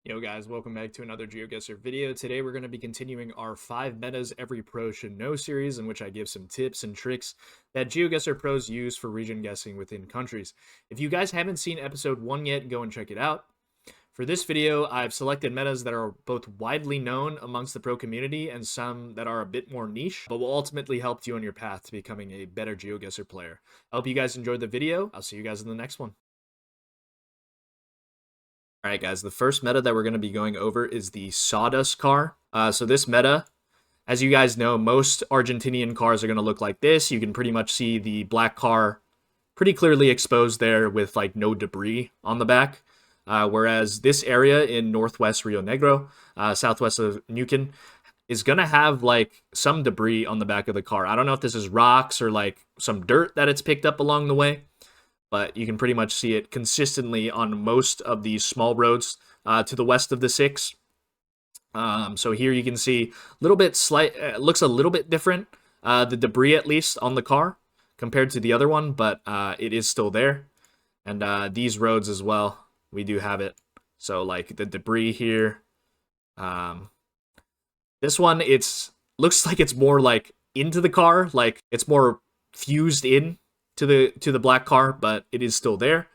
Yo guys, welcome back to another GeoGuessr video. Today we're going to be continuing our 5 metas every pro should know series, in which I give some tips and tricks that GeoGuessr pros use for region guessing within countries. If you guys haven't seen episode 1 yet, go and check it out. For this video, I've selected metas that are both widely known amongst the pro community and some that are a bit more niche, but will ultimately help you on your path to becoming a better GeoGuessr player. I hope you guys enjoyed the video. I'll see you guys in the next one. Alright guys, the first meta that we're going to be going over is the Sawdust car. So this meta, as you guys know, most Argentinian cars are going to look like this. You can pretty much see the black car pretty clearly exposed there with like no debris on the back. Whereas this area in northwest Rio Negro, southwest of Neuquén, is going to have like some debris on the back of the car. I don't know if this is rocks or like some dirt that it's picked up along the way, but you can pretty much see it consistently on most of these small roads to the west of the 6. So here you can see a little bit looks a little bit different, the debris at least on the car compared to the other one, but it is still there. And these roads as well, we do have it. So like the debris here, this one, looks like it's more like into the car, like it's more fused in to the black car, but it is still there.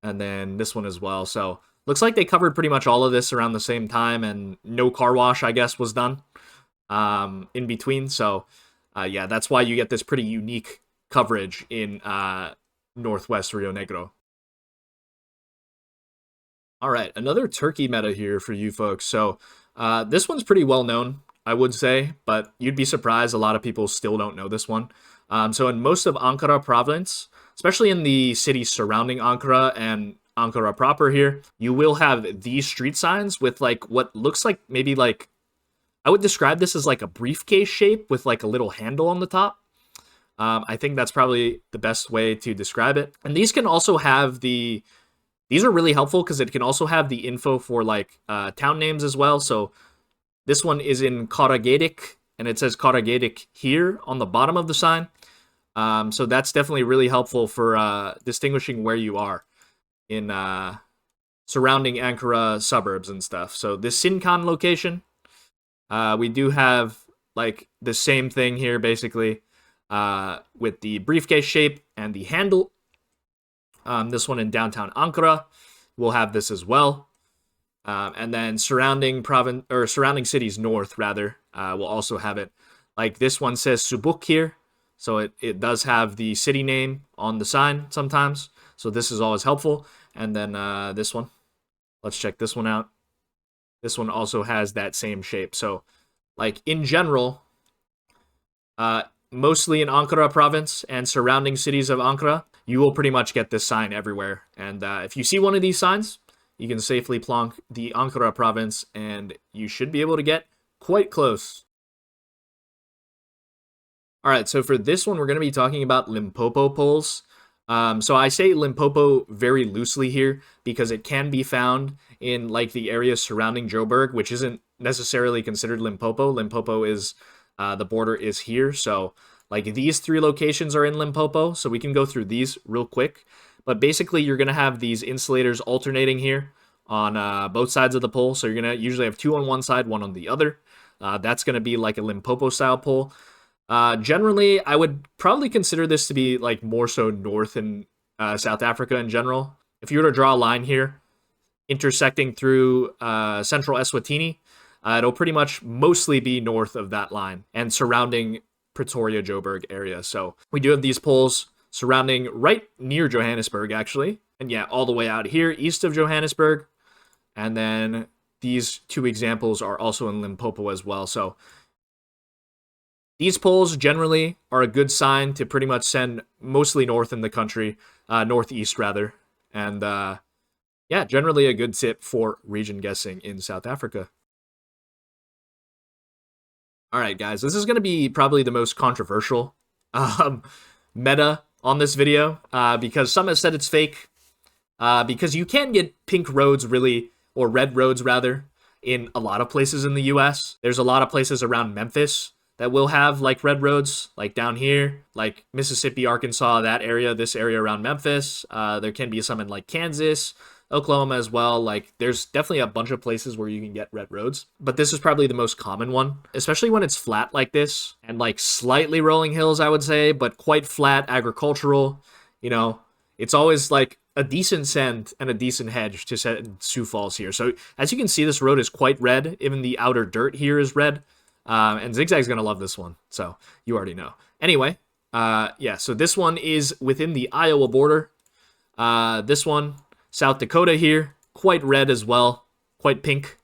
And then this one as well. So looks like they covered pretty much all of this around the same time, and no car wash, I guess, was done in between. So yeah, that's why you get this pretty unique coverage in northwest Rio Negro. All right, another turkey meta here for you folks. So this one's pretty well known, I would say, but you'd be surprised a lot of people still don't know this one. So in most of Ankara province, especially in the cities surrounding Ankara and Ankara proper here, you will have these street signs with like what looks like maybe like, I would describe this as like a briefcase shape with like a little handle on the top. I think that's probably the best way to describe it. And these can also have these are really helpful because it can also have the info for like town names as well. So this one is in Karagedik, and it says Karagedik here on the bottom of the sign. So that's definitely really helpful for distinguishing where you are in surrounding Ankara suburbs and stuff. So this Sincan location, we do have like the same thing here basically with the briefcase shape and the handle. This one in downtown Ankara will have this as well. And then surrounding cities north, rather, will also have it. Like this one says Subuk here, so it does have the city name on the sign sometimes. So this is always helpful. And then this one, let's check this one out. This one also has that same shape. So like in general, mostly in Ankara province and surrounding cities of Ankara, you will pretty much get this sign everywhere. And if you see one of these signs, you can safely plonk the Ankara province, and you should be able to get quite close. All right, so for this one, we're going to be talking about Limpopo Poles. So I say Limpopo very loosely here because it can be found in like the areas surrounding Joburg, which isn't necessarily considered Limpopo. Limpopo is, the border is here. So like these 3 locations are in Limpopo, so we can go through these real quick. But basically, you're going to have these insulators alternating here on both sides of the pole. So you're going to usually have 2 on one side, 1 on the other. That's going to be like a Limpopo-style pole. Generally, I would probably consider this to be like more so north in South Africa in general. If you were to draw a line here, intersecting through central Eswatini, it'll pretty much mostly be north of that line and surrounding Pretoria, Joburg area. So we do have these poles surrounding right near Johannesburg, actually. And yeah, all the way out here, east of Johannesburg. And then these 2 examples are also in Limpopo as well. So these poles generally are a good sign to pretty much send mostly north in the country, northeast rather. And yeah, generally a good tip for region guessing in South Africa. All right, guys, this is going to be probably the most controversial meta on this video because some have said it's fake because you can get pink roads really, or red roads rather, in a lot of places in the US. There's a lot of places around Memphis that will have like red roads, like down here, like Mississippi, Arkansas, that area, this area around Memphis. There can be some in like Kansas, Oklahoma as well. Like, there's definitely a bunch of places where you can get red roads, but this is probably the most common one, especially when it's flat like this and like slightly rolling hills, I would say, but quite flat, agricultural. You know, it's always like a decent scent and a decent hedge to set in Sioux Falls here. So as you can see, this road is quite red. Even the outer dirt here is red. And Zigzag's gonna love this one, so you already know. Anyway, yeah, so this one is within the Iowa border. This one, South Dakota here, quite red as well, quite pink.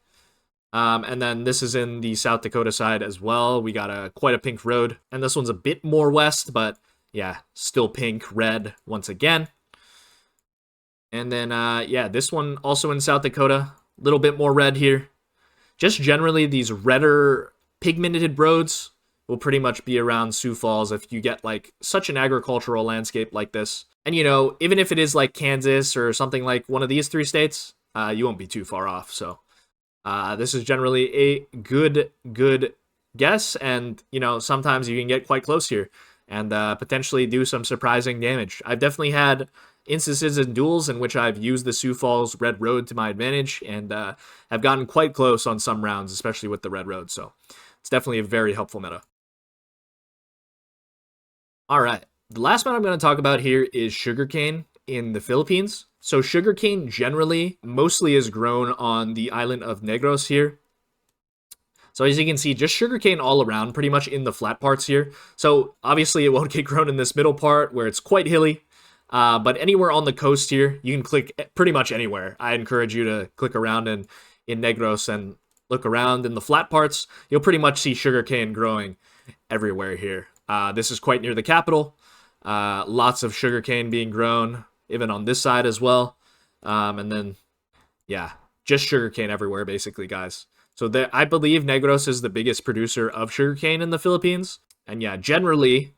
And then this is in the South Dakota side as well. We got quite a pink road, and this one's a bit more west, but yeah, still pink, red once again. And then, yeah, this one also in South Dakota, a little bit more red here. Just generally, these redder pigmented roads will pretty much be around Sioux Falls if you get like such an agricultural landscape like this. And you know, even if it is like Kansas or something like one of these three states, you won't be too far off. So this is generally a good guess, and you know, sometimes you can get quite close here and potentially do some surprising damage. I've definitely had instances in duels in which I've used the Sioux Falls red road to my advantage and have gotten quite close on some rounds, especially with the red road. So it's definitely a very helpful meta. All right, the last meta I'm going to talk about here is sugarcane in the Philippines. So sugarcane generally mostly is grown on the island of Negros here. So as you can see, just sugarcane all around, pretty much in the flat parts here. So obviously it won't get grown in this middle part where it's quite hilly. But anywhere on the coast here, you can click pretty much anywhere. I encourage you to click around in Negros and look around in the flat parts. You'll pretty much see sugarcane growing everywhere here. This is quite near the capital. Lots of sugarcane being grown, even on this side as well. And then, yeah, just sugarcane everywhere, basically, guys. So I believe Negros is the biggest producer of sugarcane in the Philippines. And yeah, generally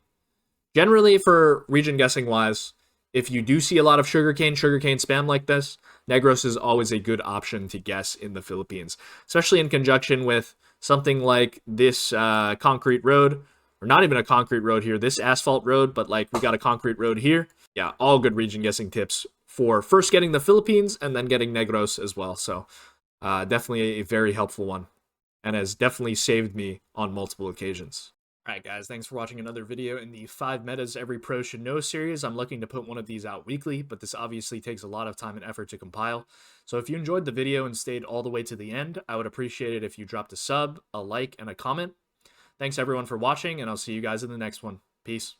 for region guessing wise, if you do see a lot of sugarcane spam like this, Negros is always a good option to guess in the Philippines, especially in conjunction with something like this concrete road, or not even a concrete road here, this asphalt road, but like we got a concrete road here. Yeah, all good region guessing tips for first getting the Philippines and then getting Negros as well. So definitely a very helpful one, and has definitely saved me on multiple occasions. Alright guys, thanks for watching another video in the 5 metas every pro should know series. I'm looking to put one of these out weekly, but this obviously takes a lot of time and effort to compile. So if you enjoyed the video and stayed all the way to the end, I would appreciate it if you dropped a sub, a like, and a comment. Thanks everyone for watching, and I'll see you guys in the next one. Peace.